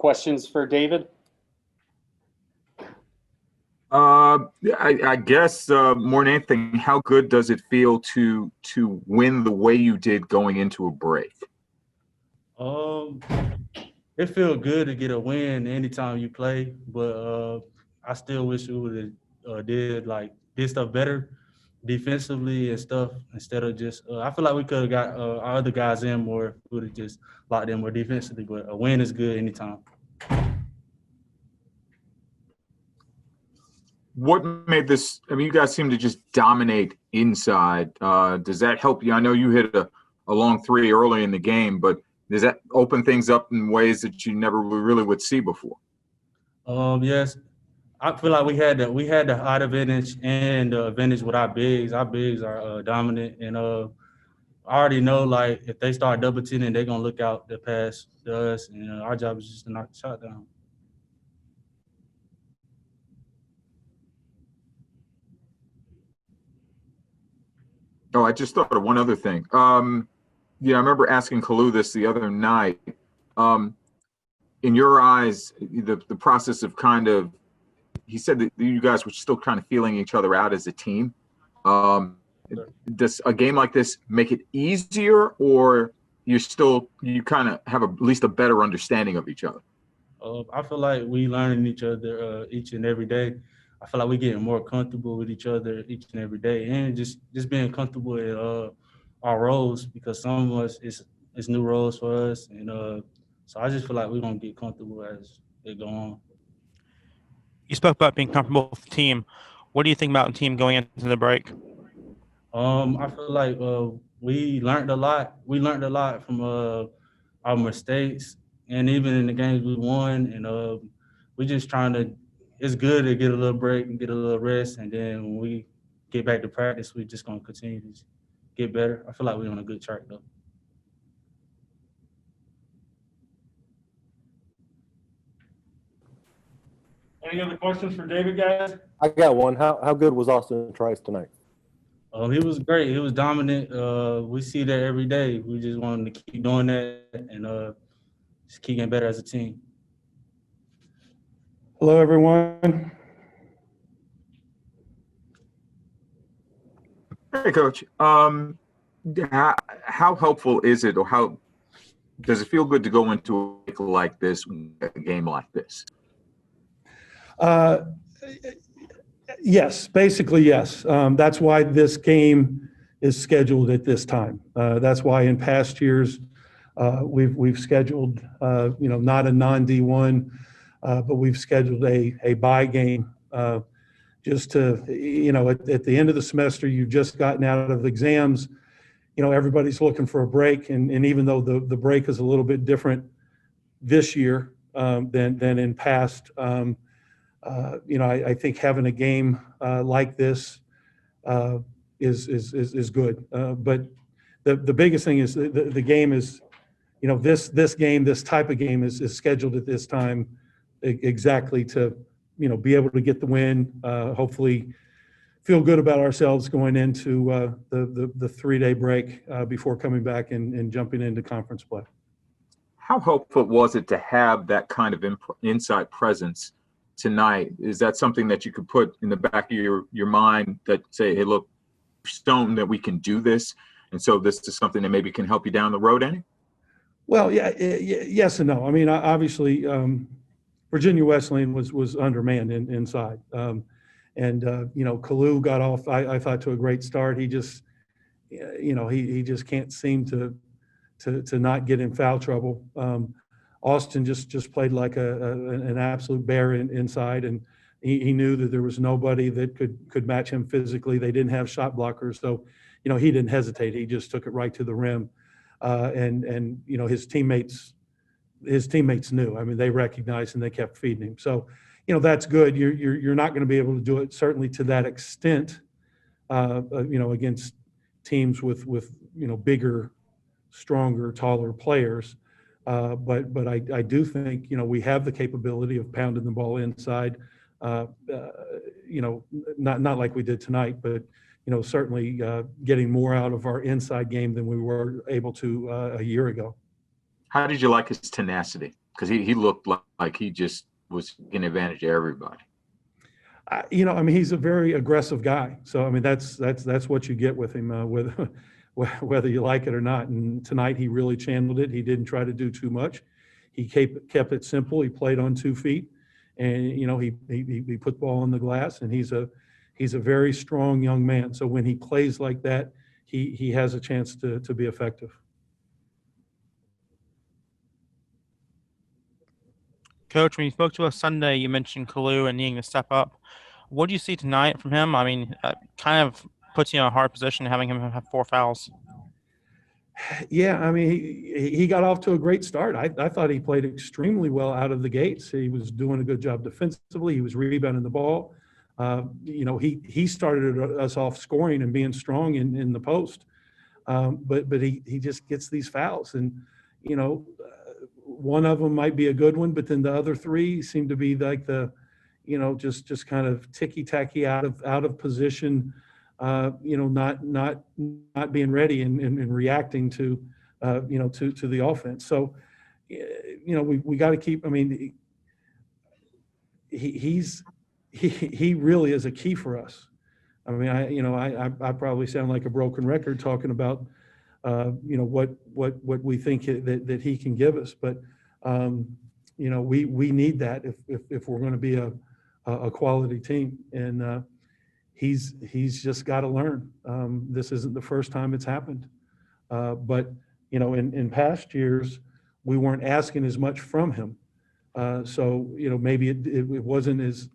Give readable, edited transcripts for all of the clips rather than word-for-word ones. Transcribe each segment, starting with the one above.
questions for David? I guess more than anything, how good does it feel to win the way you did going into a break? It feels good to get a win anytime you play, but I still wish we would have did stuff better defensively and stuff instead of just. I feel like we could have got our other guys in more. We would have just locked in more defensively, but a win is good anytime. What made this? I mean, you guys seem to just dominate inside. Does that help you? I know you hit a long three early in the game, but does that open things up in ways that you never really would see before? Yes, I feel like we had the height advantage and the advantage with our bigs. Our bigs are dominant, and I already know like if they start double teaming, they're gonna look out the pass to us, and our job is just to knock the shot down. Oh, I just thought of one other thing. Yeah, I remember asking Kalu this the other night. In your eyes, the process of he said that you guys were still kind of feeling each other out as a team. Does a game like this make it easier, or you kind of have at least a better understanding of each other? I feel like we learning each other each and every day. I feel like we're getting more comfortable with each other each and every day, and just being comfortable in our roles, because some of us it's new roles for us, and so I just feel like we're gonna get comfortable as it go on. You spoke about being comfortable with the team. What do you think about the team going into the break? I feel like we learned a lot. We learned a lot from our mistakes, and even in the games we won. And we just trying to. It's good to get a little break and get a little rest, and then when we get back to practice, we're just gonna continue to get better. I feel like we're on a good track though. Any other questions for David, guys? I got one. How good was Austin Trice tonight? He was great. He was dominant. We see that every day. We just want him to keep doing that and just keep getting better as a team. Hello, everyone. Hey, Coach. How helpful is it, or how does it feel good to go into a game like this? Yes, basically, yes. That's why this game is scheduled at this time. That's why in past years we've scheduled, not a non-D1, but we've scheduled a bye game just to, at the end of the semester, you've just gotten out of exams. Everybody's looking for a break, and even though the break is a little bit different this year than in past. I think having a game like this is good. But the biggest thing is the game is, this type of game is scheduled at this time exactly to, be able to get the win. Hopefully, feel good about ourselves going into the 3-day break before coming back and jumping into conference play. How helpful was it to have that kind of inside presence tonight? Is that something that you could put in the back of your mind that say, hey, look, shown that we can do this, and so this is something that maybe can help you down the road any? Well, yes and no. I mean, obviously, Virginia Wesleyan was undermanned inside. Kalu got off, I thought, to a great start. He just, he just can't seem to not get in foul trouble. Austin just played like an absolute bear inside, and he knew that there was nobody that could match him physically. They didn't have shot blockers, so he didn't hesitate. He just took it right to the rim, and his teammates knew. I mean, they recognized and they kept feeding him. So that's good. You're not going to be able to do it certainly to that extent, against teams with bigger, stronger, taller players. But I do think, we have the capability of pounding the ball inside, not like we did tonight, but, certainly getting more out of our inside game than we were able to a year ago. How did you like his tenacity? Because he looked like he just was taking advantage of everybody. You know, I mean, he's a very aggressive guy. So, I mean, that's what you get with him, whether you like it or not. And tonight he really channeled it. He didn't try to do too much. He kept it simple. He played on 2 feet, and you know, he put the ball in the glass. And he's a very strong young man. So when he plays like that, he has a chance to be effective. Coach, when you spoke to us Sunday, you mentioned Kalu and needing to step up. What do you see tonight from him? I mean, kind of puts you in a hard position having him have 4 fouls. Yeah, I mean, he got off to a great start. I thought he played extremely well out of the gates. He was doing a good job defensively. He was rebounding the ball. You know, he started us off scoring and being strong in the post. But he just gets these fouls, and you know, one of them might be a good one, but then the other 3 seem to be like the, you know, just kind of ticky-tacky out of position, you know, not being ready and reacting to, you know, to the offense. So, you know, we got to keep. I mean, he really is a key for us. I mean, I probably sound like a broken record talking about, you know, what we think that he can give us, but you know, we need that if we're going to be a quality team, and he's just got to learn. This isn't the first time it's happened, but you know, in past years we weren't asking as much from him, so you know, maybe it wasn't as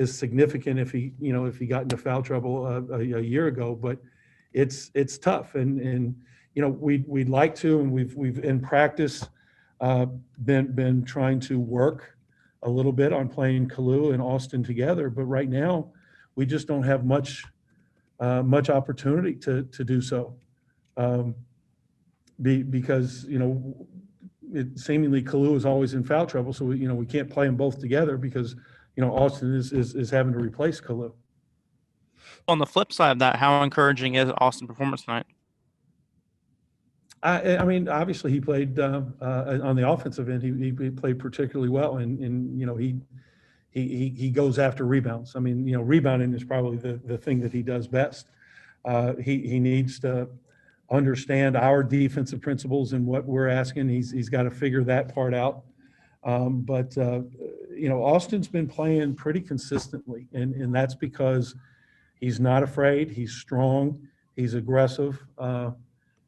significant if he got into foul trouble a year ago, but it's tough, and you know, we'd like to, and we've in practice been trying to work a little bit on playing Kalu and Austin together, but right now we just don't have much opportunity to do so, because you know, seemingly Kalu is always in foul trouble, so we can't play them both together because you know, Austin is having to replace Kalu. On the flip side of that, how encouraging is Austin's performance tonight? I mean, obviously he played on the offensive end. He played particularly well, and you know, he goes after rebounds. I mean, you know, rebounding is probably the thing that he does best. He needs to understand our defensive principles and what we're asking. He's got to figure that part out. But you know, Austin's been playing pretty consistently, and that's because he's not afraid. He's strong. He's aggressive.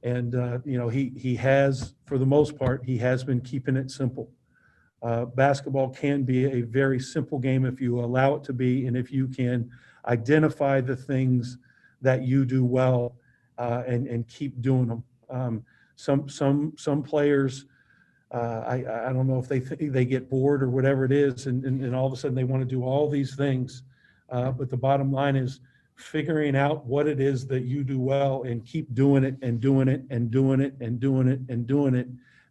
And you know, he has, for the most part, he has been keeping it simple. Basketball can be a very simple game if you allow it to be, and if you can identify the things that you do well, and keep doing them. Some players, I don't know if they get bored or whatever it is, and all of a sudden they want to do all these things. But the bottom line is figuring out what it is that you do well and keep doing it and doing it and doing it and doing it and doing it.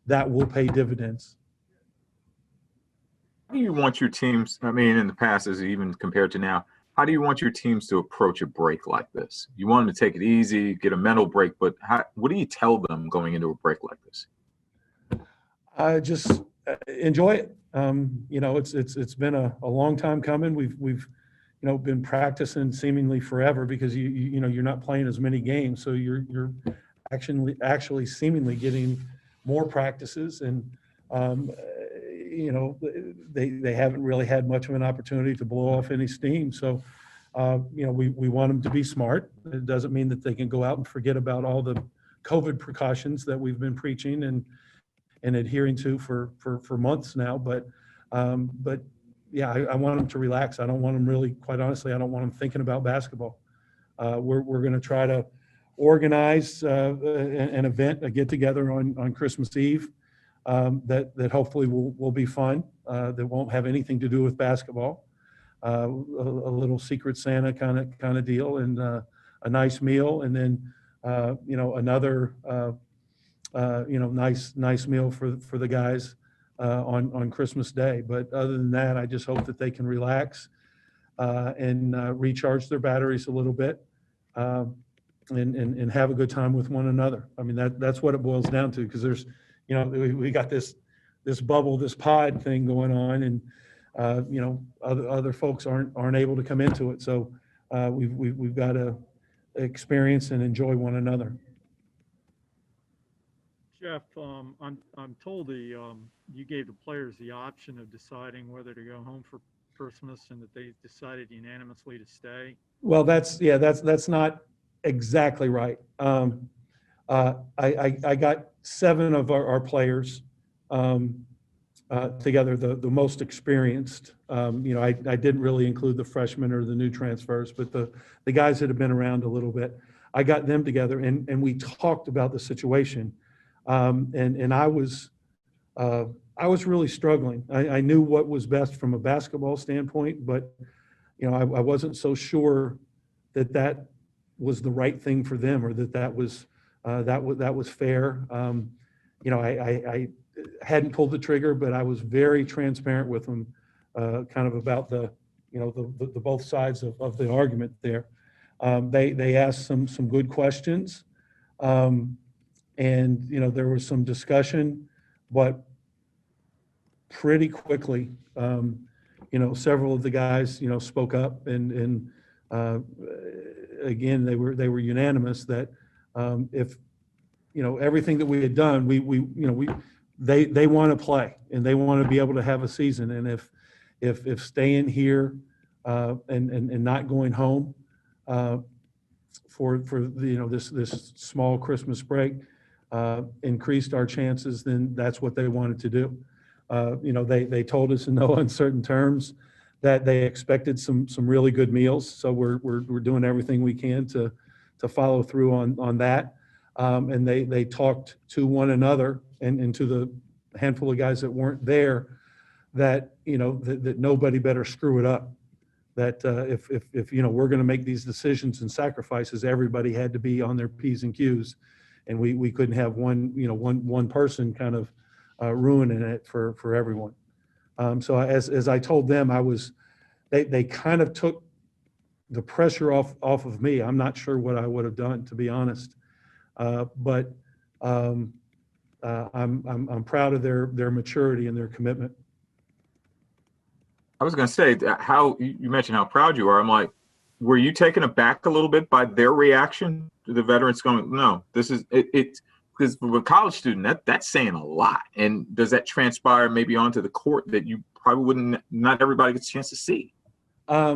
That will pay dividends. How do you want your teams, I mean, in the past, as even compared to now, how do you want your teams to approach a break like this? You want them to take it easy, get a mental break, but what do you tell them going into a break like this? Just enjoy it. You know, it's been a long time coming. We've you know, been practicing seemingly forever because you know, you're not playing as many games, so you're actually seemingly getting more practices, and you know, they haven't really had much of an opportunity to blow off any steam. So you know, we want them to be smart. It doesn't mean that they can go out and forget about all the COVID precautions that we've been preaching and adhering to for months now, but yeah, I want them to relax. I don't want them really, quite honestly, I don't want them thinking about basketball. We're going to try to organize an event, a get together on Christmas Eve that hopefully will be fun, that won't have anything to do with basketball. A little Secret Santa kind of deal, and a nice meal, and then you know, another you know, nice meal for the guys on Christmas Day. But other than that, I just hope that they can relax and recharge their batteries a little bit, and have a good time with one another. I mean, that's what it boils down to, because there's, you know, we got this this bubble, this pod thing going on, and you know, other folks aren't able to come into it. So we've got to experience and enjoy one another. Jeff, I'm told you gave the players the option of deciding whether to go home for Christmas, and that they decided unanimously to stay. Well, that's not exactly right. I got 7 of our players together, the most experienced. You know, I didn't really include the freshmen or the new transfers, but the guys that have been around a little bit. I got them together, and we talked about the situation. And I was really struggling. I knew what was best from a basketball standpoint, but you know, I wasn't so sure that was the right thing for them, or that was fair. You know, I hadn't pulled the trigger, but I was very transparent with them, kind of about the both sides of the argument there. They asked some good questions. And, you know, there was some discussion, but pretty quickly, you know, several of the guys, you know, spoke up, and again, they were unanimous that if, you know, everything that we had done, they want to play, and they want to be able to have a season. And if staying here and not going home for the, you know, this small Christmas break increased our chances, then that's what they wanted to do. You know, they told us in no uncertain terms that they expected some really good meals. So we're doing everything we can to follow through on that. And they talked to one another and to the handful of guys that weren't there, that, you know, that nobody better screw it up. That if you know, we're going to make these decisions and sacrifices, everybody had to be on their P's and Q's. And we couldn't have one person kind of ruining it for everyone. So as I told them, they kind of took the pressure off of me. I'm not sure what I would have done, to be honest. But I'm proud of their maturity and their commitment. I was going to say, how you mentioned how proud you are. I'm like, were you taken aback a little bit by their reaction to the veterans going, no, this is it? Because for a college student, that's saying a lot. And does that transpire maybe onto the court that you probably not everybody gets a chance to see? I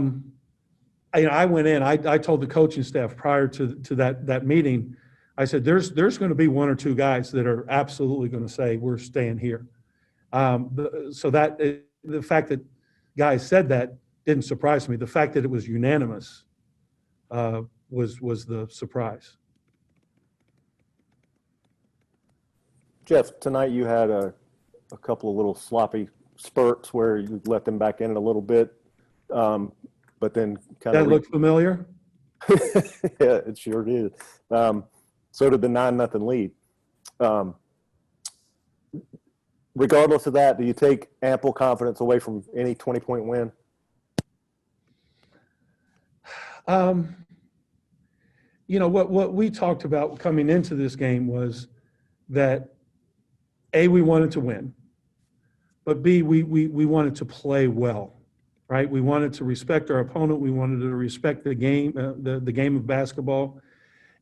went in, I told the coaching staff prior to that meeting, I said, there's going to be 1 or 2 guys that are absolutely going to say, we're staying here. So that the fact that guys said that didn't surprise me. The fact that it was unanimous was the surprise. Jeff, tonight you had a couple of little sloppy spurts where you let them back in it a little bit, but then kind of. That looked familiar? Yeah, it sure did. So did the 9-0 lead. Regardless of that, do you take ample confidence away from any 20-point win? You know, what we talked about coming into this game was that A, we wanted to win, but B, we wanted to play well, right? We wanted to respect our opponent. We wanted to respect the game, the game of basketball,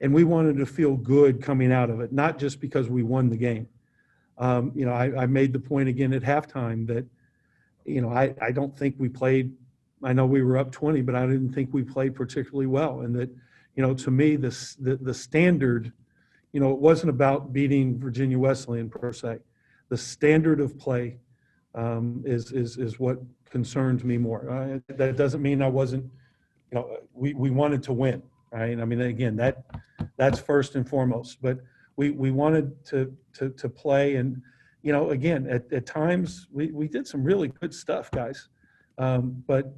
and we wanted to feel good coming out of it, not just because we won the game. You know, I made the point again at halftime that, you know, I don't think we played. I know we were up 20, but I didn't think we played particularly well. And that, you know, to me, the standard, you know, it wasn't about beating Virginia Wesleyan per se. The standard of play is what concerns me more. That doesn't mean I wasn't, you know, we wanted to win, right? I mean, again, that's first and foremost. But we wanted to play, and, you know, again, at times we did some really good stuff, guys. But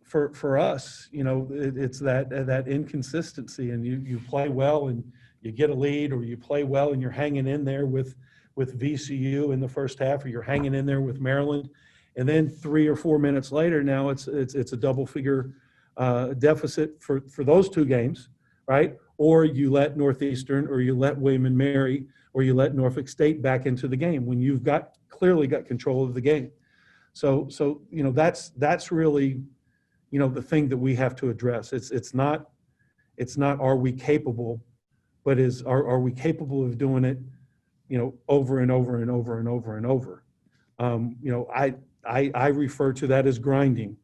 for us, you know, it's that inconsistency, and you play well and you get a lead, or you play well and you're hanging in there with VCU in the first half, or you're hanging in there with Maryland, and then 3 or 4 minutes later, now it's a double figure deficit for those 2 games. right? Or you let Northeastern, or you let William and Mary, or you let Norfolk State back into the game when you've clearly got control of the game. So that's really, the thing that we have to address. It's not are we capable, but are we capable of doing it, over and over and over and over and over. I refer to that as grinding.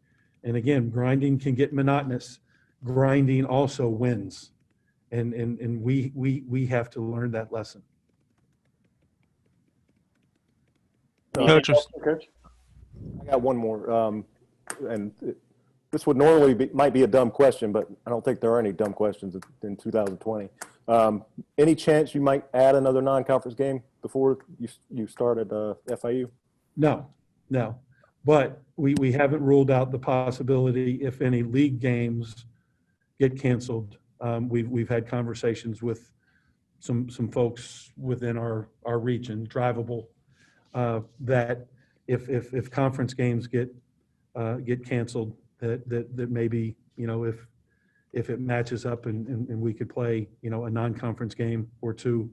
And again, grinding can get monotonous. Grinding also wins. And we have to learn that lesson. Coach, Coach? I got one more, and this would normally might be a dumb question, but I don't think there are any dumb questions in 2020. Any chance you might add another non-conference game before you start at FIU? No. But we haven't ruled out the possibility if any league games get canceled. We've had conversations with some folks within our region, drivable, that if conference games get canceled, that maybe, if it matches up and we could play, a non-conference game or two,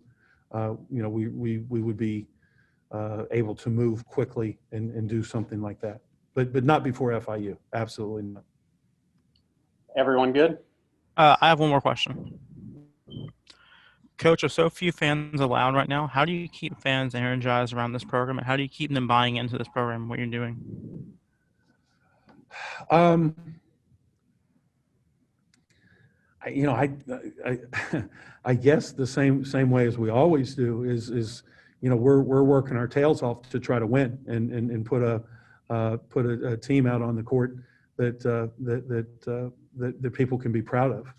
we would be able to move quickly and do something like that. But not before FIU. Absolutely not. Everyone good? I have one more question. Coach, with so few fans allowed right now, how do you keep fans energized around this program, and how do you keep them buying into this program, what you're doing? I guess the same way as we always do is we're working our tails off to try to win and put a team out on the court that people can be proud of.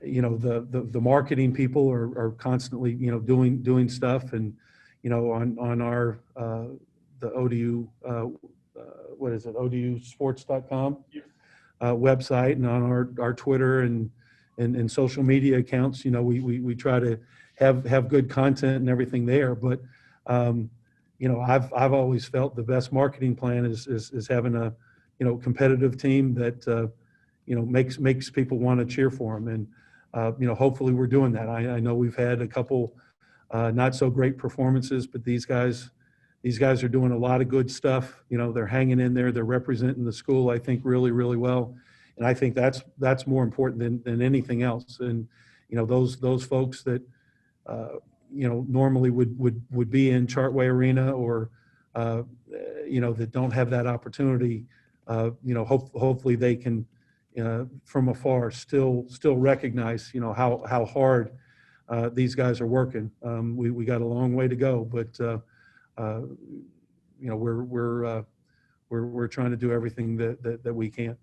The marketing people are constantly doing stuff, and on our the ODU what is it, odusports.com website, and on our Twitter and social media accounts, we try to have good content and everything there. But I've always felt the best marketing plan is having a competitive team that makes people want to cheer for them. And hopefully we're doing that. I know we've had a couple not so great performances, but these guys are doing a lot of good stuff. They're hanging in there. They're representing the school, I think, really, really well. And I think that's more important than anything else. And those folks that normally would be in Chartway Arena, or that don't have that opportunity, hopefully they can from afar still recognize how hard these guys are working. We got a long way to go, but we're trying to do everything that we can.